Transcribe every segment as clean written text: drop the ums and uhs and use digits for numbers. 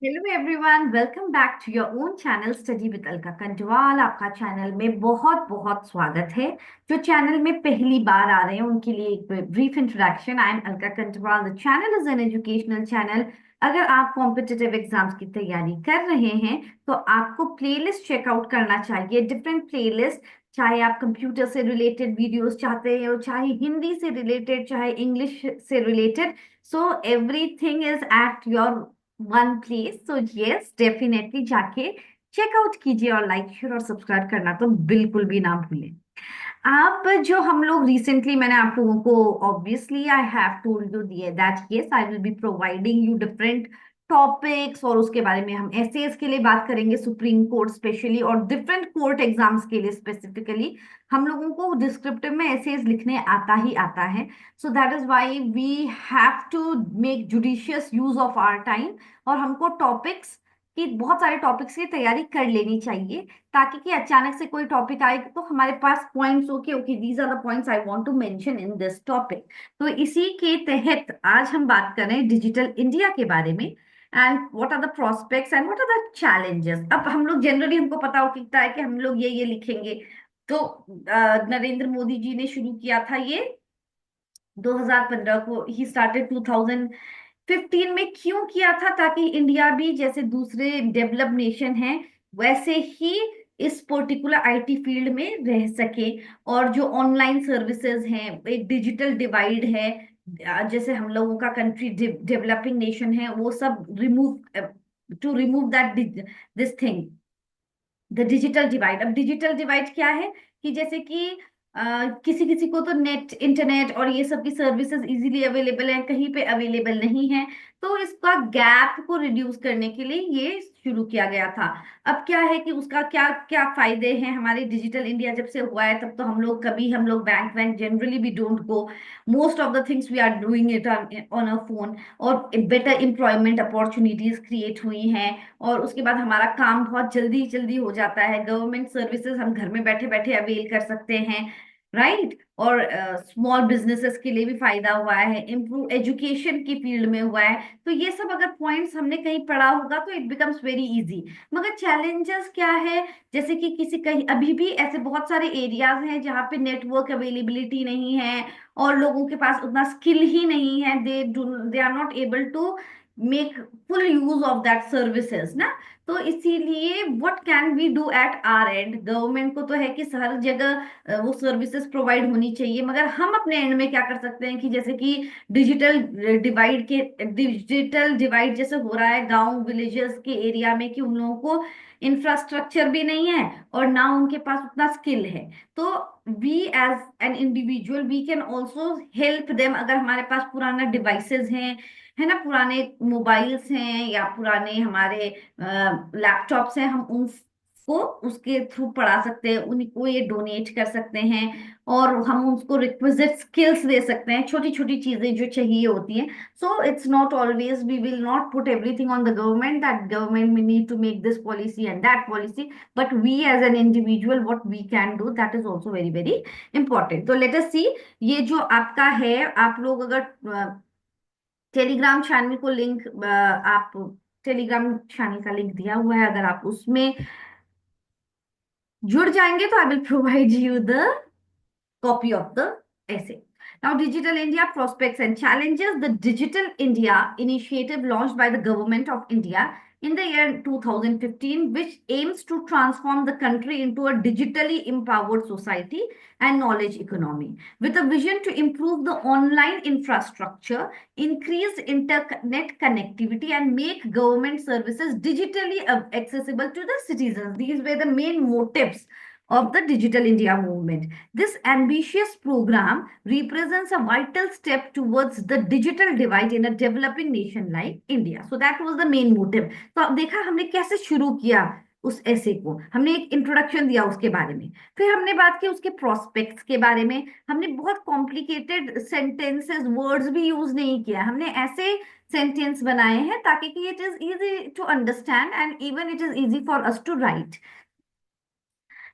Hello everyone, welcome back to your own channel study with Alka Kantwal. आपका channel में बहुत बहुत स्वागत है। जो चैनल में पहली बार आ रहे हैं उनके लिए एक brief introduction. I am Alka Kantwal. The channel is an educational channel. अगर आप कॉम्पिटिटिव एग्जाम्स की तैयारी कर रहे हैं तो आपको प्लेलिस्ट चेकआउट करना चाहिए, डिफरेंट प्लेलिस्ट। चाहे आप कंप्यूटर से रिलेटेड वीडियोस चाहते हैं, चाहे हिंदी से रिलेटेड, चाहे इंग्लिश से related, so everything is at your one place. So yes, definitely जाके चेकआउट कीजिए और लाइक शेयर और सब्सक्राइब करना तो बिल्कुल भी ना भूलें। आप जो हम लोग रिसेंटली, मैंने आप लोगों को obviously I have told you दिए that yes I will be providing you different topics, और उसके बारे में हम एसएस के लिए बात करेंगे, सुप्रीम कोर्ट स्पेशली और डिफरेंट कोर्ट एग्जाम्स के लिए स्पेसिफिकली। हम लोगों को डिस्क्रिप्टिव में एसएस लिखने आता ही आता है। So that is why we have to make judicious use of our time, और हमको टॉपिक्स की, बहुत सारे टॉपिक्स की तैयारी कर लेनी चाहिए, ताकि कि अचानक से कोई टॉपिक आए तो हमारे पास points okay okay these are the points I want to mention in this topic. तो इसी के तहत आज हम बात कर रहे हैं डिजिटल इंडिया के बारे में, and what are the prospects and what are the challenges. अब हम लोग जनरली, हमको पता होता है कि हम लोग ये लिखेंगे। तो नरेंद्र मोदी जी ने शुरू किया था ये 2015 को, ही स्टार्टेड 2015 में। क्यों किया था? ताकि इंडिया भी जैसे दूसरे डेवलप्ड नेशन हैं वैसे ही इस पर्टिकुलर आईटी फील्ड में रह सके। और जो ऑनलाइन सर्विसेज हैं, एक डिजिटल डिवाइड है, जैसे हम लोगों का कंट्री डेवलपिंग नेशन है, वो सब remove, to remove that this thing, the digital divide. अब डिजिटल डिवाइड क्या है कि जैसे कि किसी किसी को तो नेट, इंटरनेट और ये सब की सर्विसेज इजीली अवेलेबल है, कहीं पे अवेलेबल नहीं है। तो इसका गैप को रिड्यूस करने के लिए ये शुरू किया गया था। अब क्या है कि उसका क्या क्या फायदे हैं? हमारे डिजिटल इंडिया जब से हुआ है तब तो हम लोग बैंक वैंक जनरली भी don't go. Most of the things we are doing it on a phone. और बेटर एम्प्लॉयमेंट अपॉर्चुनिटीज क्रिएट हुई हैं, और उसके बाद हमारा काम बहुत जल्दी जल्दी हो जाता है। गवर्नमेंट सर्विसेज हम घर में बैठे बैठे अवेल कर सकते हैं, राइट। और स्मॉल बिजनेसेस के लिए भी फायदा हुआ है, इम्प्रूव एजुकेशन की फील्ड में हुआ है। तो ये सब अगर पॉइंट्स हमने कहीं पढ़ा होगा तो इट बिकम्स वेरी इजी। मगर चैलेंजेस क्या है? जैसे कि किसी कहीं अभी भी ऐसे बहुत सारे एरियाज हैं जहाँ पे नेटवर्क अवेलेबिलिटी नहीं है, और लोगों के पास उतना स्किल ही नहीं है। They are not able to make full use of that services ना। तो इसीलिए what can we do at our end? Government को तो है कि हर जगह वो सर्विसेज प्रोवाइड होनी चाहिए, मगर हम अपने एंड में क्या कर सकते हैं कि जैसे कि डिजिटल डिवाइड जैसे हो रहा है गांव विलेजेस के एरिया में, कि उन लोगों को इंफ्रास्ट्रक्चर भी नहीं है और ना उनके पास उतना स्किल है। तो we as an individual we can also help them. अगर हमारे पास पुराना डिवाइसेस हैं, है ना, पुराने मोबाइल्स हैं या पुराने हमारे लैपटॉप्स हैं, हम उनको उसके थ्रू पढ़ा सकते हैं, उनको ये डोनेट कर सकते हैं, और हम उसको रिक्विजिट स्किल्स दे सकते हैं, छोटी छोटी चीजें जो चाहिए होती हैं। So it's not always, we will not put everything on the government that government we need to make this policy and that policy, but we as an individual what we can do, that is also very very important. तो let us see. ये जो आपका है, आप लोग अगर Telegram channel को link, आप टेलीग्राम चैनल का लिंक दिया हुआ है, अगर आप उसमें जुड़ जाएंगे तो I will provide you the copy of the essay. Now, Digital India prospects and challenges. The Digital India initiative launched by the government of India in the year 2015, which aims to transform the country into a digitally empowered society and knowledge economy, with a vision to improve the online infrastructure, increase internet connectivity, and make government services digitally accessible to the citizens. These were the main motives of the Digital India movement. This ambitious program represents a vital step towards the digital divide in a developing nation like India. So that was the main motive. तो अब देखा हमने कैसे शुरू किया उस ऐसे को, हमने एक इंट्रोडक्शन दिया उसके बारे में, फिर हमने बात की उसके प्रोस्पेक्ट्स के बारे में। हमने बहुत कॉम्प्लिकेटेड सेंटेंसेस, वर्ड्स भी यूज नहीं किया, हमने ऐसे सेंटेंस बनाए हैं ताकि कि it is easy to understand and even it is easy for us to write.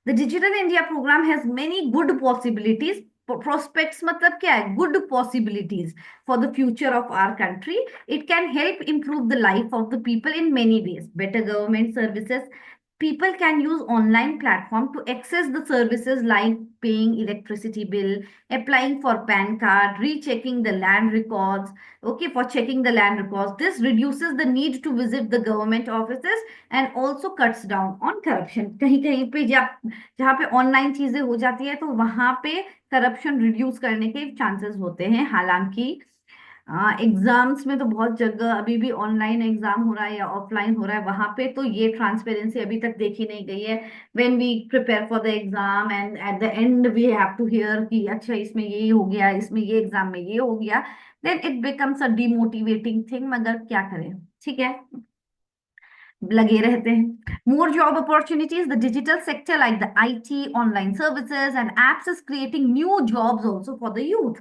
The Digital India program has many good possibilities, prospects मतलब क्या है, good possibilities for the future of our country. It can help improve the life of the people in many ways. Better government services. People can use online platform to access the services like paying electricity bill, applying for PAN card, rechecking the land records. Okay, for checking the land records. This reduces the need to visit the government offices and also cuts down on corruption. कहीं कहीं पे जहाँ पे online चीजें हो जाती है तो वहां पे करप्शन रिड्यूस करने के चांसेस होते हैं. हालांकि एग्जाम्स में तो बहुत जगह अभी भी ऑनलाइन एग्जाम हो रहा है या ऑफलाइन हो रहा है, वहां पे तो ये ट्रांसपेरेंसी अभी तक देखी नहीं गई है. When we prepare for the exam and at the end we have to hear कि अच्छा इसमें ये हो गया, इसमें ये एग्जाम में ये हो गया, then it becomes a demotivating thing. मगर क्या करें, ठीक है, लगे रहते हैं. More job opportunities. The digital sector like the IT, online services, and apps is creating new jobs also for the youth.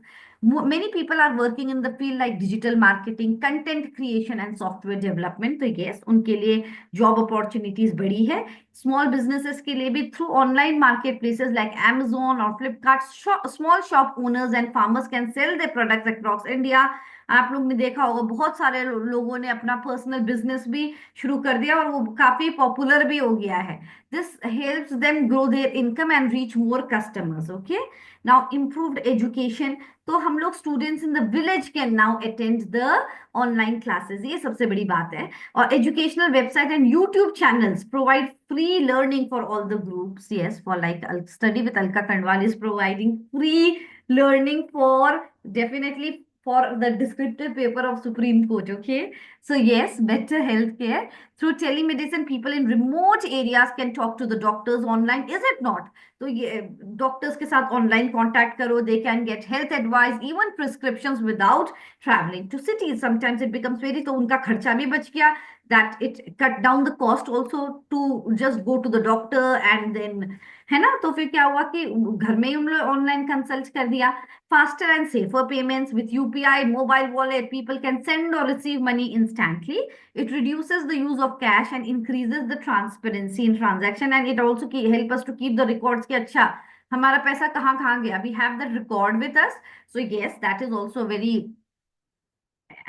Many people are working in the field like digital marketing, content creation, and software development. तो yes, उनके लिए job opportunities बढ़ी है. Small businesses के लिए भी through online marketplaces like Amazon or Flipkart, small shop owners and farmers can sell their products across India. आप लोग ने देखा होगा बहुत सारे लोगों ने अपना पर्सनल बिजनेस भी शुरू कर दिया और वो काफी पॉपुलर भी हो गया है. This helps them grow there income and reach more customers. Okay, now improved education. तो हम लोग students in the village can now attend the online classes, ये सबसे बड़ी बात है. और educational website and YouTube channels provide free learning for all the groups. Yes, for like study with Alka Khandwal is providing free learning for definitely for the descriptive paper of Supreme Court. Okay, so yes, better healthcare through telemedicine. People in remote areas can talk to the doctors online, is it not? तो ये doctors के साथ online contact करो, they can get health advice, even prescriptions without travelling to cities. Sometimes it becomes very, तो उनका खर्चा भी बच गया. That it cut down the cost also to just go to the doctor and then, है ना. तो फिर क्या हुआ कि घर में ही उन लोग ऑनलाइन कंसल्ट कर दिया. Faster and safer payments with UPI, mobile wallet, people can send और receive money instantly. It reduces the use of cash and increases the transparency in transaction and it also help us to keep the records कि अच्छा हमारा पैसा कहाँ कहाँ गया, we have that record with us. So yes, that is also very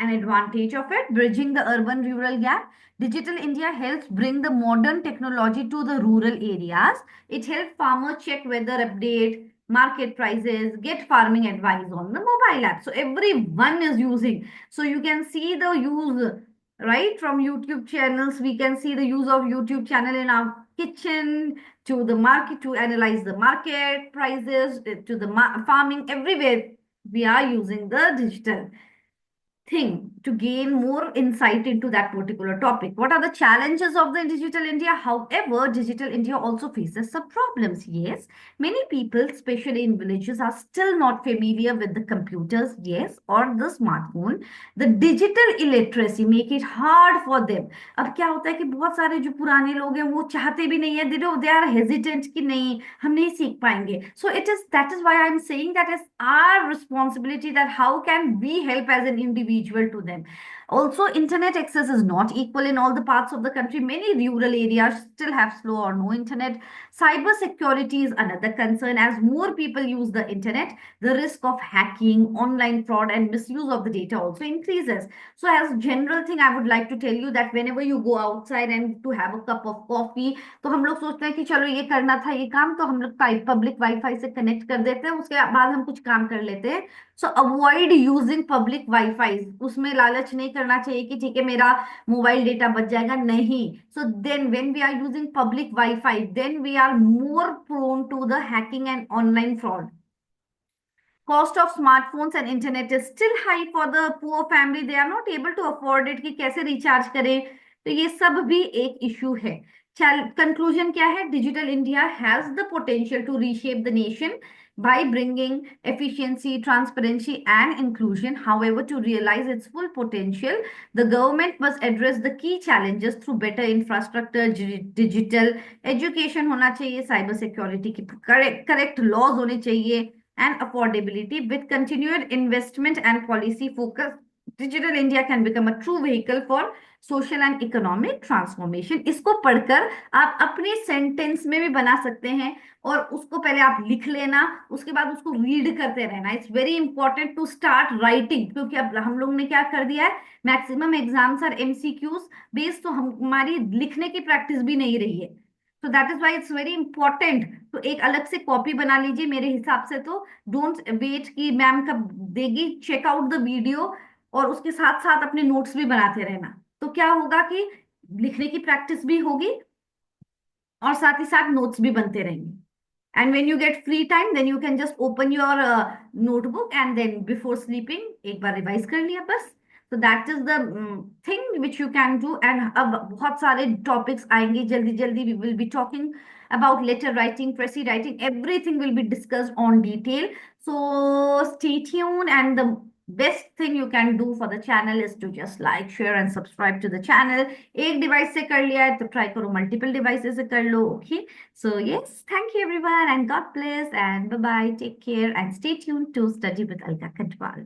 an advantage of it. Bridging the urban rural gap. Digital India helps bring the modern technology to the rural areas. It helps farmers check weather update, market prices, get farming advice on the mobile app. So everyone is using. So you can see the use, right, from YouTube channels. We can see the use of YouTube channel in our kitchen, to the market, to analyze the market prices, to the farming, everywhere we are using the digital thing to gain more insight into that particular topic. What are the challenges of the digital India? However, digital India also faces some problems. Yes, many people, especially in villages, are still not familiar with the computers, yes, or the smartphone. The digital illiteracy make it hard for them. अब क्या होता है कि बहुत सारे जो पुराने लोग हैं वो चाहते भी नहीं है, they are hesitant कि नहीं हम नहीं सीख पाएंगे. So that is why I'm saying that it's our responsibility that how can we help as an individual to them. Also, internet access is not equal in all the parts of the country. Many rural areas still have slow or no internet. Cyber security is another concern. As more people use the internet, the risk of hacking, online fraud, and misuse of the data also increases. So, as general thing, I would like to tell you that whenever you go outside and to have a cup of coffee, तो हम लोग सोचते हैं कि चलो ये करना था ये काम, तो हम लोग पब्लिक वाईफाई से कनेक्ट कर देते हैं, उसके बाद हम कुछ काम कर लेते हैं. सो अवॉइड यूजिंग पब्लिक वाईफाई. उसमें लालच नहीं करना चाहिए कि ठीक है मेरा मोबाइल डेटा बच जाएगा, नहीं. So then when we are using public wifi, then we are more prone to the hacking and online fraud. Cost of smartphones and internet is still high for the poor family. They are not able to afford it कि कैसे recharge करें. तो ये सब भी एक issue है. Conclusion क्या है? Digital India has the potential to reshape the nation by bringing efficiency, transparency, and inclusion. However, to realize its full potential, the government must address the key challenges through better infrastructure, digital education होना चाहिए, cyber security की correct laws होने चाहिए, and affordability with continued investment and policy digital India can become a true vehicle for social and economic transformation. इसको पढ़कर आप अपने sentence में भी बना सकते हैं, और उसको पहले आप लिख लेना, उसके बाद उसको रीड करते रहना। It's very important to start writing, क्योंकि अब हम लोग ने क्या कर दिया है, maximum exams are MCQs based, तो हमारी लिखने की प्रैक्टिस भी नहीं रही है। तो that is why it's very important. तो एक अलग से कॉपी बना लीजिए मेरे हिसाब से तो। डोंट वेट कि मैम कब देगी, चेक आउट द वीडियो, और उसके साथ साथ अपने नोट्स भी बनाते रहना। तो क्या होगा कि लिखने की प्रैक्टिस भी होगी और साथ ही साथ नोट्स भी बनते रहेंगे। And when you get free time, then you can just open your notebook and then before sleeping एक बार रिवाइज कर लिया बस। So that is the thing which you can do। And अब बहुत सारे topics आएंगे जल्दी जल्दी। We will be talking about letter writing, pressy writing, everything will be discussed on detail। So stay tuned, and the best thing you can do for the channel is to just like, share and subscribe to the channel। एक device से कर लिया है तो try करो multiple devices से कर लो। Okay, so, yes, thank you everyone, and God bless, and bye bye. Take care and stay tuned to Study with Alka Kantwal.